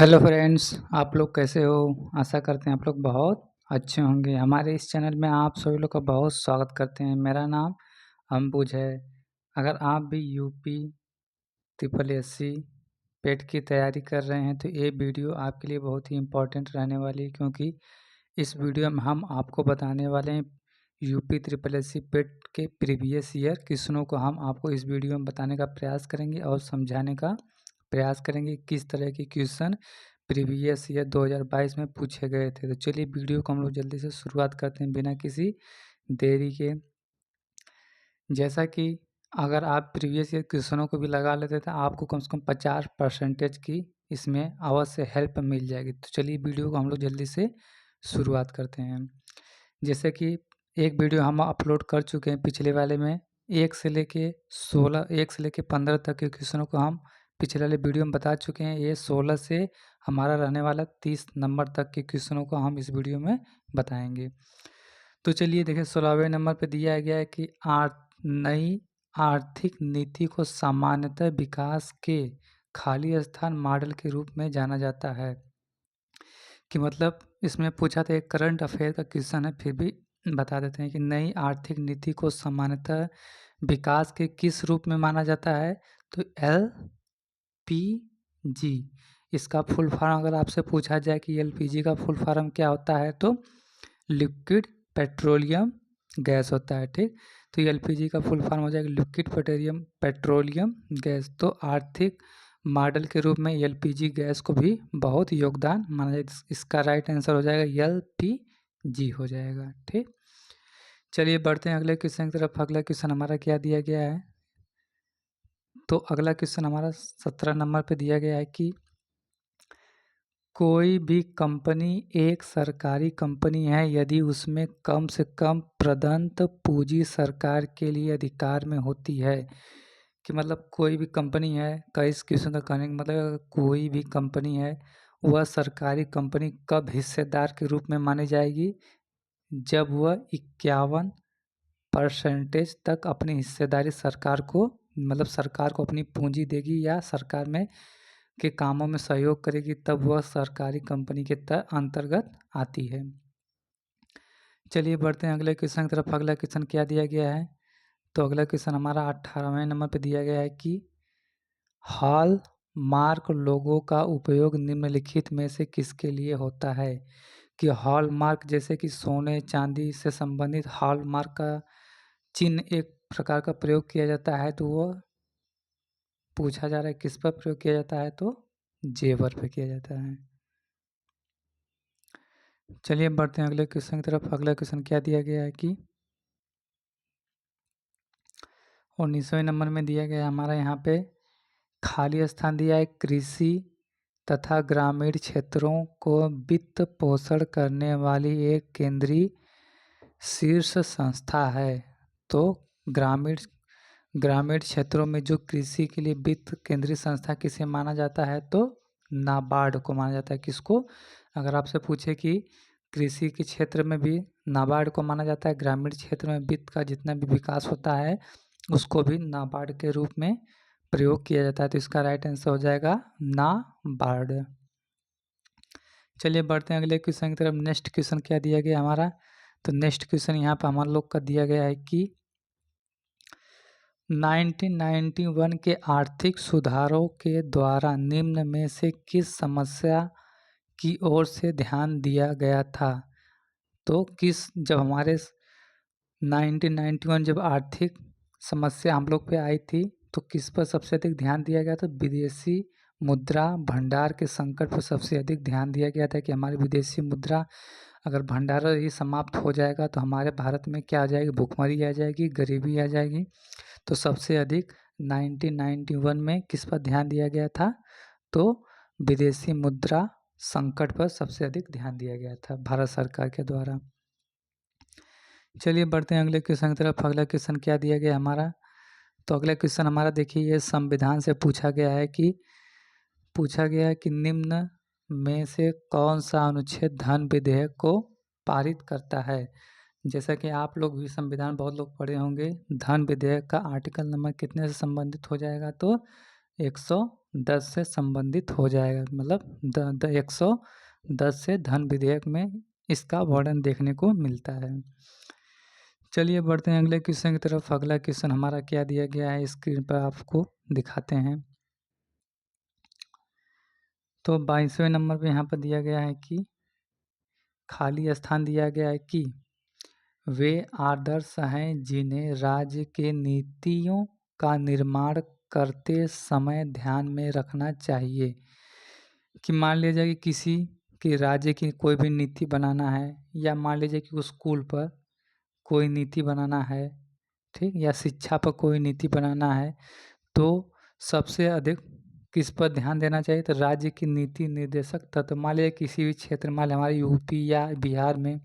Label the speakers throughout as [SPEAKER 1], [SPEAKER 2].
[SPEAKER 1] Hello friends, आप लोग कैसे हो? आशा करते हैं आप लोग बहुत अच्छे होंगे। हमारे इस चैनल में आप सभी लोग का बहुत स्वागत करते हैं। मेरा नाम अंबुज है। अगर आप भी यूपी ट्रिपल एससी पेट की तैयारी कर रहे हैं तो ये वीडियो आपके लिए बहुत ही इम्पोर्टेंट रहने वाली है, क्योंकि इस वीडियो में हम आपको बताने वाले हैं यूपी ट्रिपल एससी पेट के प्रीवियस ईयर क्वेश्चनों को हम आपको इस वीडियो में बताने का प्रयास करेंगे और समझाने का प्रयास करेंगे किस तरह के क्वेश्चन प्रीवियस ईयर 2022 में पूछे गए थे। तो चलिए वीडियो को हम लोग जल्दी से शुरुआत करते हैं बिना किसी देरी के। जैसा कि अगर आप प्रीवियस ईयर क्वेश्चनों को भी लगा लेते तो आपको कम से कम 50% की इसमें अवश्य हेल्प मिल जाएगी। तो चलिए वीडियो को हम लोग जल्दी से शुरुआत करते हैं। जैसे कि एक वीडियो हम अपलोड कर चुके हैं पिछले वाले में 1 से लेके 15 तक के क्वेश्चनों को हम पिछले वाले वीडियो में बता चुके हैं। ये 16 से हमारा रहने वाला 30 नंबर तक के क्वेश्चनों को हम इस वीडियो में बताएंगे। तो चलिए देखिए 16वें नंबर पे दिया गया है कि नई आर्थिक नीति को सामान्यतः विकास के खाली स्थान मॉडल के रूप में जाना जाता है। कि मतलब इसमें पूछा था, एक करंट अफेयर का क्वेश्चन है, फिर भी बता देते हैं कि नई आर्थिक नीति को सामान्यतः विकास के किस रूप में माना जाता है। तो LPG इसका फुल फॉर्म अगर आपसे पूछा जाए कि LPG का फुल फॉर्म क्या होता है तो लिक्विड पेट्रोलियम गैस होता है। ठीक, तो LPG का फुल फॉर्म हो जाएगा लिक्विड पेट्रोलियम गैस। तो आर्थिक मॉडल के रूप में LPG गैस को भी बहुत योगदान माना जाए। इसका राइट आंसर हो जाएगा LPG हो जाएगा। ठीक, चलिए बढ़ते हैं अगले क्वेश्चन की तरफ। अगला क्वेश्चन हमारा क्या दिया गया है, तो अगला क्वेश्चन हमारा 17 नंबर पे दिया गया है कि कोई भी कंपनी एक सरकारी कंपनी है यदि उसमें कम से कम प्रदत्त पूंजी सरकार के लिए अधिकार में होती है। कि मतलब कोई भी कंपनी है, कई क्वेश्चन का कहने का मतलब कोई भी कंपनी है वह सरकारी कंपनी कब हिस्सेदार के रूप में मानी जाएगी, जब वह 51% तक अपनी हिस्सेदारी सरकार को मतलब सरकार को अपनी पूंजी देगी या सरकार में के कामों में सहयोग करेगी, तब वह सरकारी कंपनी के अंतर्गत आती है। चलिए बढ़ते हैं अगले क्वेश्चन की तरफ। अगला क्वेश्चन क्या दिया गया है, तो अगला क्वेश्चन हमारा 18वें नंबर पे दिया गया है कि हॉल मार्क लोगों का उपयोग निम्नलिखित में से किसके लिए होता है। कि हॉल मार्क जैसे कि सोने चांदी से संबंधित हॉल मार्क का चिन्ह एक प्रकार का प्रयोग किया जाता है, तो वह पूछा जा रहा है किस पर प्रयोग किया जाता है, तो जेवर पे किया जाता है। चलिए बढ़ते हैं अगले क्वेश्चन की तरफ। अगला क्वेश्चन क्या दिया गया है कि 19वें नंबर में दिया गया है हमारा यहाँ पे खाली स्थान दिया है कृषि तथा ग्रामीण क्षेत्रों को वित्त पोषण करने वाली एक केंद्रीय शीर्ष संस्था है। तो ग्रामीण ग्रामीण क्षेत्रों में जो कृषि के लिए वित्त केंद्रीय संस्था किसे माना जाता है, तो नाबार्ड को माना जाता है। किसको, अगर आपसे पूछे कि कृषि के क्षेत्र में भी नाबार्ड को माना जाता है, ग्रामीण क्षेत्र में वित्त का जितना भी विकास होता है उसको भी नाबार्ड के रूप में प्रयोग किया जाता है, तो इसका राइट आंसर हो जाएगा नाबार्ड। चलिए बढ़ते हैं अगले क्वेश्चन की तरफ। नेक्स्ट क्वेश्चन क्या दिया गया हमारा, तो नेक्स्ट क्वेश्चन यहाँ पर हमारे लोग का दिया गया है कि 1991 के आर्थिक सुधारों के द्वारा निम्न में से किस समस्या की ओर से ध्यान दिया गया था। तो किस, जब हमारे 1991 जब आर्थिक समस्या हम लोग पे आई थी तो किस पर सबसे अधिक ध्यान दिया गया था, विदेशी मुद्रा भंडार के संकट पर सबसे अधिक ध्यान दिया गया था। कि हमारी विदेशी मुद्रा अगर भंडार ही समाप्त हो जाएगा तो हमारे भारत में क्या आ जाएगी, भुखमरी आ जाएगी, गरीबी आ जाएगी। तो सबसे अधिक 1991 में किस पर ध्यान दिया गया था, तो विदेशी मुद्रा संकट पर सबसे अधिक ध्यान दिया गया था भारत सरकार के द्वारा। चलिए बढ़ते हैं अगले क्वेश्चन की तरफ। अगला क्वेश्चन क्या दिया गया हमारा, तो अगला क्वेश्चन हमारा देखिए ये संविधान से पूछा गया है कि निम्न में से कौन सा अनुच्छेद धन विधेयक को पारित करता है। जैसा कि आप लोग भी संविधान बहुत लोग पढ़े होंगे, धन विधेयक का आर्टिकल नंबर कितने से संबंधित हो जाएगा, तो 110 से संबंधित हो जाएगा, मतलब 110 से धन विधेयक में इसका वर्णन देखने को मिलता है। चलिए बढ़ते हैं अगले क्वेश्चन की तरफ। अगला क्वेश्चन हमारा क्या दिया गया है स्क्रीन पर आपको दिखाते हैं। तो 22वें नंबर पे यहाँ पर दिया गया है कि खाली स्थान दिया गया है कि वे आदर्श हैं जिन्हें राज्य के नीतियों का निर्माण करते समय ध्यान में रखना चाहिए। कि मान लीजिए कि किसी के राज्य की कोई भी नीति बनाना है, या मान लीजिए कि उस स्कूल पर कोई नीति बनाना है, ठीक, या शिक्षा पर कोई नीति बनाना है, तो सबसे अधिक किस पर ध्यान देना चाहिए? तो राज्य की नीति निर्देशक तत्व। मान लीजिए किसी भी क्षेत्र, मान लीजिए हमारे यूपी या बिहार में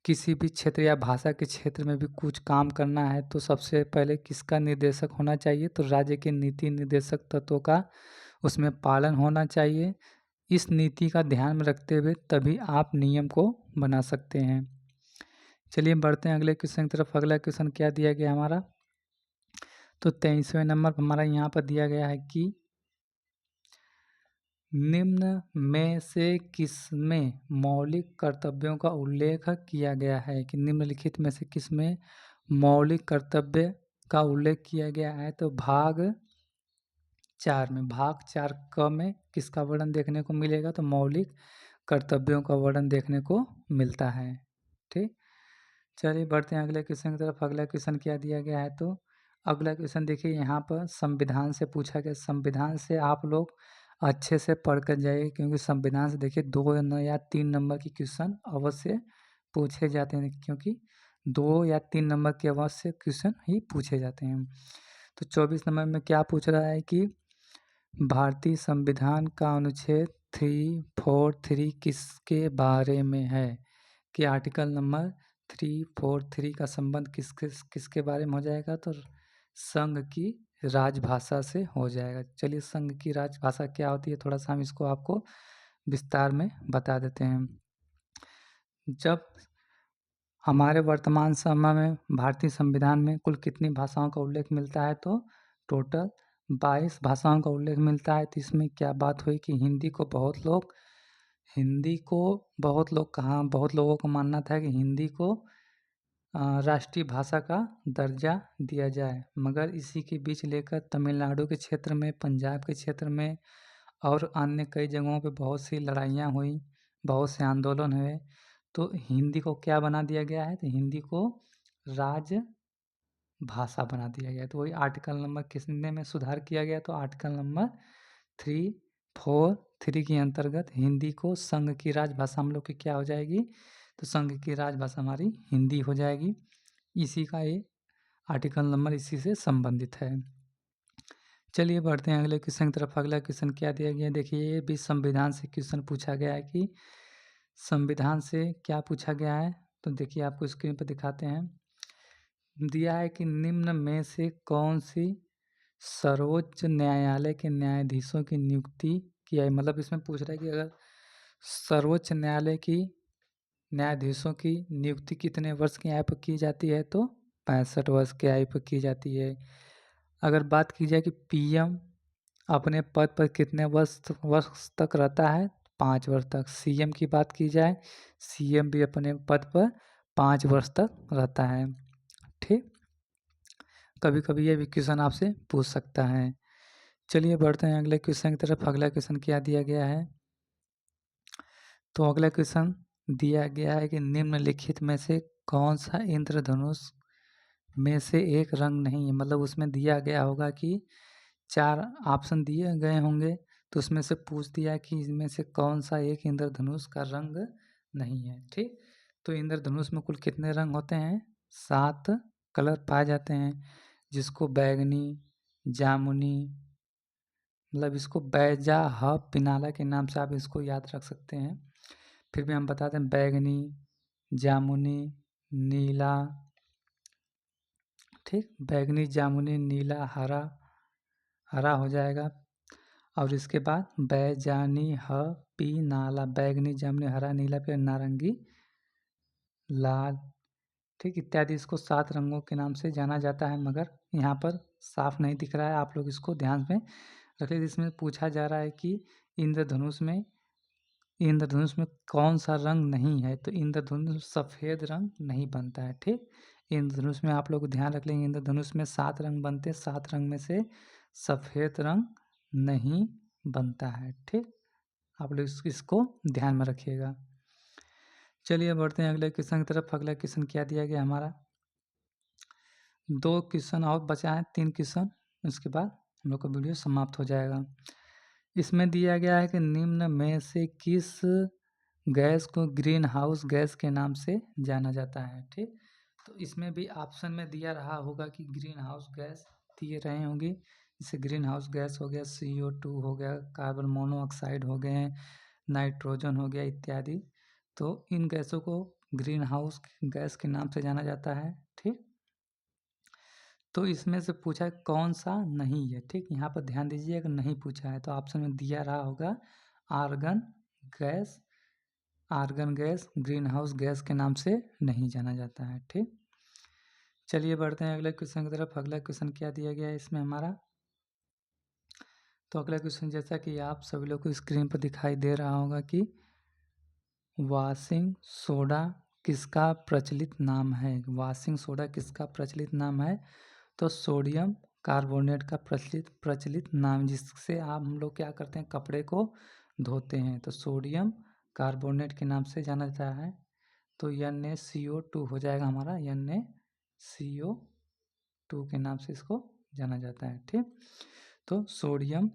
[SPEAKER 1] किसी भी क्षेत्र या भाषा के क्षेत्र में भी कुछ काम करना है, तो सबसे पहले किसका निर्देशक होना चाहिए? तो राज्य के नीति निर्देशक तत्वों का उसमें पालन होना चाहिए। इस नीति का ध्यान में रखते हुए तभी आप नियम को बना सकते हैं। चलिए बढ़ते हैं अगले क्वेश्चन की तरफ। अगला क्वेश्चन क्या दिया गया हमारा? तो 23वें नंबर पर हमारा यहाँ पर दिया गया है कि निम्न में से किसमें मौलिक कर्तव्यों का उल्लेख किया गया है? कि निम्नलिखित में से किसमें मौलिक कर्तव्य का उल्लेख किया गया है? तो भाग 4 में, भाग 4 क में किसका वर्णन देखने को मिलेगा? तो मौलिक कर्तव्यों का वर्णन देखने को मिलता है। ठीक, चलिए बढ़ते हैं अगले क्वेश्चन की तरफ। अगला क्वेश्चन क्या दिया गया है? तो अगला क्वेश्चन देखिए, यहाँ पर संविधान से पूछा गया। संविधान से आप लोग अच्छे से पढ़ कर जाइए, क्योंकि संविधान से देखिए 2 या 3 नंबर की क्वेश्चन अवश्य पूछे जाते हैं, क्योंकि 2 या 3 नंबर के अवश्य क्वेश्चन ही पूछे जाते हैं। तो 24 नंबर में क्या पूछ रहा है कि भारतीय संविधान का अनुच्छेद 343 किसके बारे में है? कि आर्टिकल नंबर 343 का संबंध किसके बारे में हो जाएगा? तो संघ की राजभाषा से हो जाएगा। चलिए संघ की राजभाषा क्या होती है, थोड़ा सा हम इसको आपको विस्तार में बता देते हैं। जब हमारे वर्तमान समय में भारतीय संविधान में कुल कितनी भाषाओं का उल्लेख मिलता है? तो टोटल 22 भाषाओं का उल्लेख मिलता है। तो इसमें क्या बात हुई कि हिंदी को बहुत लोगों को मानना था कि हिंदी को राष्ट्रीय भाषा का दर्जा दिया जाए, मगर इसी के बीच लेकर तमिलनाडु के क्षेत्र में, पंजाब के क्षेत्र में और अन्य कई जगहों पे बहुत सी लड़ाइयाँ हुई, बहुत से आंदोलन हुए, तो हिंदी को क्या बना दिया गया है? तो हिंदी को राज भाषा बना दिया गया। तो वही आर्टिकल नंबर कितने में सुधार किया गया? तो आर्टिकल नंबर 343 के अंतर्गत हिंदी को संघ की राजभाषा हम लोग की क्या हो जाएगी? तो संघ की राजभाषा हमारी हिंदी हो जाएगी। इसी का ये आर्टिकल नंबर इसी से संबंधित है। चलिए बढ़ते हैं अगले क्वेश्चन की तरफ। अगला क्वेश्चन क्या दिया गया है? देखिए ये भी संविधान से क्वेश्चन पूछा गया है कि संविधान से क्या पूछा गया है? तो देखिए आपको स्क्रीन पर दिखाते हैं। दिया है कि निम्न में से कौन सी सर्वोच्च न्यायालय के न्यायाधीशों की नियुक्ति की है? मतलब इसमें पूछ रहा है कि अगर सर्वोच्च न्यायालय की न्यायाधीशों की नियुक्ति कितने वर्ष की आयु पर की जाती है? तो 65 वर्ष की आयु पर की जाती है। अगर बात की जाए कि पीएम अपने पद पर कितने वर्ष तक रहता है? 5 वर्ष तक। सीएम की बात की जाए, सीएम भी अपने पद पर 5 वर्ष तक रहता है। ठीक, कभी कभी ये भी क्वेश्चन आपसे पूछ सकता है। चलिए बढ़ते हैं अगले क्वेश्चन की तरफ। अगला क्वेश्चन क्या दिया गया है? तो अगला क्वेश्चन दिया गया है कि निम्नलिखित में से कौन सा इंद्रधनुष में से एक रंग नहीं है? मतलब उसमें दिया गया होगा कि 4 ऑप्शन दिए गए होंगे, तो उसमें से पूछ दिया कि इसमें से कौन सा एक इंद्रधनुष का रंग नहीं है। ठीक, तो इंद्रधनुष में कुल कितने रंग होते हैं? 7 कलर पाए जाते हैं, जिसको बैगनी, जामुनी, मतलब इसको बैजा ह पिनाला के नाम से आप इसको याद रख सकते हैं। फिर भी हम बताते हैं बैगनी, जामुनी, नीला, ठीक, बैगनी, जामुनी, नीला, हरा हो जाएगा। और इसके बाद बैजानी ह पी नाला, बैगनी, जामुनी, हरा, नीला, फिर नारंगी, लाल, ठीक, इत्यादि इसको 7 रंगों के नाम से जाना जाता है, मगर यहाँ पर साफ नहीं दिख रहा है, आप लोग इसको ध्यान में रख लीजिए। इसमें पूछा जा रहा है कि इंद्रधनुष में कौन सा रंग नहीं है, तो इंद्रधनुष सफ़ेद रंग नहीं बनता है, ठीक। इंद्रधनुष में आप लोग ध्यान रख लेंगे, इंद्रधनुष में 7 रंग बनते हैं, 7 रंग में से सफ़ेद रंग नहीं बनता है, ठीक। आप लोग इसको ध्यान में रखिएगा। चलिए बढ़ते हैं अगले क्वेश्चन की तरफ। अगला क्वेश्चन क्या दिया गया हमारा, 2 क्वेश्चन और बचा है, 3 क्वेश्चन, उसके बाद हम लोग का वीडियो समाप्त हो जाएगा। इसमें दिया गया है कि निम्न में से किस गैस को ग्रीन हाउस गैस के नाम से जाना जाता है, ठीक। तो इसमें भी ऑप्शन में दिया रहा होगा कि ग्रीन हाउस गैस दिए रहे होंगे, जैसे ग्रीन हाउस गैस हो गया, CO2 हो गया, कार्बन मोनोऑक्साइड हो गए, नाइट्रोजन हो गया इत्यादि। तो इन गैसों को ग्रीन हाउस गैस के नाम से जाना जाता है, ठीक। तो इसमें से पूछा है कौन सा नहीं है, ठीक। यहाँ पर ध्यान दीजिए, अगर नहीं पूछा है तो ऑप्शन में दिया रहा होगा argon gas. Argon gas greenhouse gas के नाम से नहीं जाना जाता है, ठीक। चलिए बढ़ते हैं अगले क्वेश्चन की तरफ। अगला क्वेश्चन क्या दिया गया है इसमें हमारा, तो अगला क्वेश्चन जैसा कि आप सभी लोग को स्क्रीन पर दिखाई दे रहा होगा कि वॉशिंग सोडा किसका प्रचलित नाम है। वॉशिंग सोडा किसका प्रचलित नाम है, तो सोडियम कार्बोनेट का प्रचलित नाम, जिससे हम लोग क्या करते हैं, कपड़े को धोते हैं, तो सोडियम कार्बोनेट के नाम से जाना जाता है। तो NaCO2 हो जाएगा हमारा, NaCO2 के नाम से इसको जाना जाता है, ठीक। तो सोडियम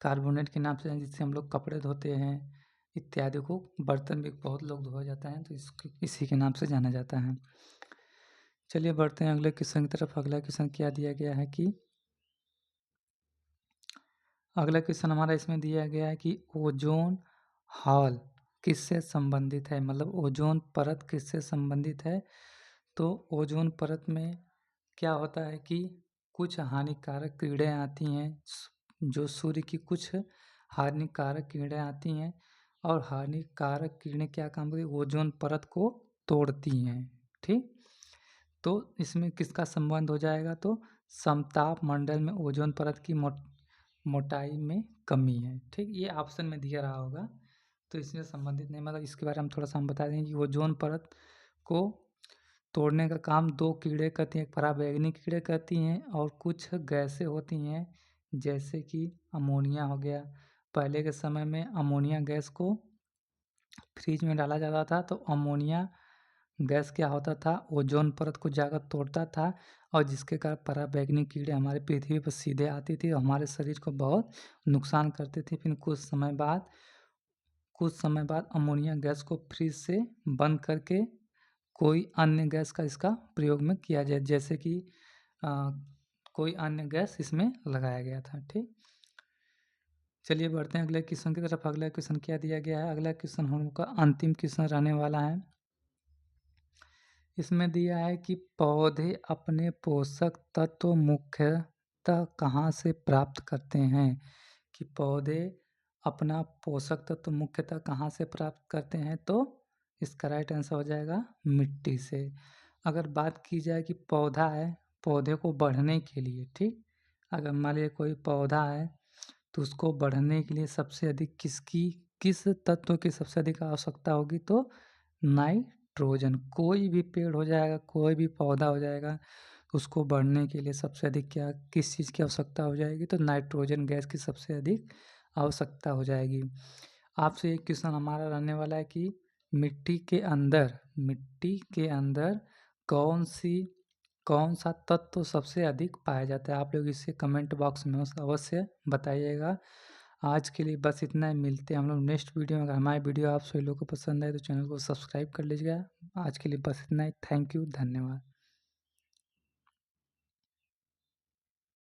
[SPEAKER 1] कार्बोनेट के नाम से, जिससे हम लोग कपड़े धोते हैं इत्यादि को, बर्तन भी बहुत लोग धोया जाता है, तो इसी के नाम से जाना जाता है। चलिए बढ़ते हैं अगले क्वेश्चन की तरफ। अगला क्वेश्चन क्या दिया गया है कि अगला क्वेश्चन हमारा इसमें दिया गया है कि ओजोन हॉल किससे संबंधित है, मतलब ओजोन परत किससे संबंधित है। तो ओजोन परत में क्या होता है कि कुछ हानिकारक किरणें आती हैं, जो सूर्य की कुछ हानिकारक किरणें आती हैं, और हानिकारक किरणें क्या काम करती हैं, ओजोन परत को तोड़ती हैं, ठीक। तो इसमें किसका संबंध हो जाएगा, तो समताप मंडल में ओजोन परत की मोटाई में कमी है, ठीक। ये ऑप्शन में दिया रहा होगा, तो इसमें संबंधित नहीं, मतलब इसके बारे में थोड़ा सा हम बता दें कि ओजोन परत को तोड़ने का काम 2 कीड़े करती हैं, एक पराबैंगनी कीड़े करती हैं, और कुछ गैसें होती हैं, जैसे कि अमोनिया हो गया। पहले के समय में अमोनिया गैस को फ्रिज में डाला जाता था, तो अमोनिया गैस क्या होता था, ओजोन परत को जाकर तोड़ता था, और जिसके कारण पराबैंगनी कीड़े हमारे पृथ्वी पर सीधे आती थी और हमारे शरीर को बहुत नुकसान करती थी। फिर कुछ समय बाद अमोनिया गैस को फ्रिज से बंद करके कोई अन्य गैस का इसका प्रयोग में किया जाए, जैसे कि कोई अन्य गैस इसमें लगाया गया था, ठीक। चलिए बढ़ते हैं अगले क्वेश्चन की तरफ। अगला क्वेश्चन क्या दिया गया है, अगला क्वेश्चन हम लोग का अंतिम क्वेश्चन रहने वाला है। इसमें दिया है कि पौधे अपने पोषक तत्व मुख्यतः कहाँ से प्राप्त करते हैं, कि पौधे अपना पोषक तत्व मुख्यतः कहाँ से प्राप्त करते हैं, तो इसका राइट आंसर हो जाएगा मिट्टी से। अगर बात की जाए कि पौधा है, पौधे को बढ़ने के लिए, ठीक, अगर मान लीजिए कोई पौधा है, तो उसको बढ़ने के लिए सबसे अधिक किस तत्व की सबसे अधिक आवश्यकता होगी, तो नाइट्रोजन। कोई भी पेड़ हो जाएगा, कोई भी पौधा हो जाएगा, उसको बढ़ने के लिए सबसे अधिक किस चीज़ की आवश्यकता हो जाएगी, तो नाइट्रोजन गैस की सबसे अधिक आवश्यकता हो जाएगी। आपसे एक क्वेश्चन हमारा रहने वाला है कि मिट्टी के अंदर कौन सा तत्व सबसे अधिक पाया जाता है। आप लोग इसे कमेंट बॉक्स में अवश्य बताइएगा। आज के लिए बस इतना ही, मिलते हैं हम लोग नेक्स्ट वीडियो में। अगर हमारी वीडियो आप सभी लोगों को पसंद आए तो चैनल को सब्सक्राइब कर लीजिएगा। आज के लिए बस इतना ही, थैंक यू, धन्यवाद।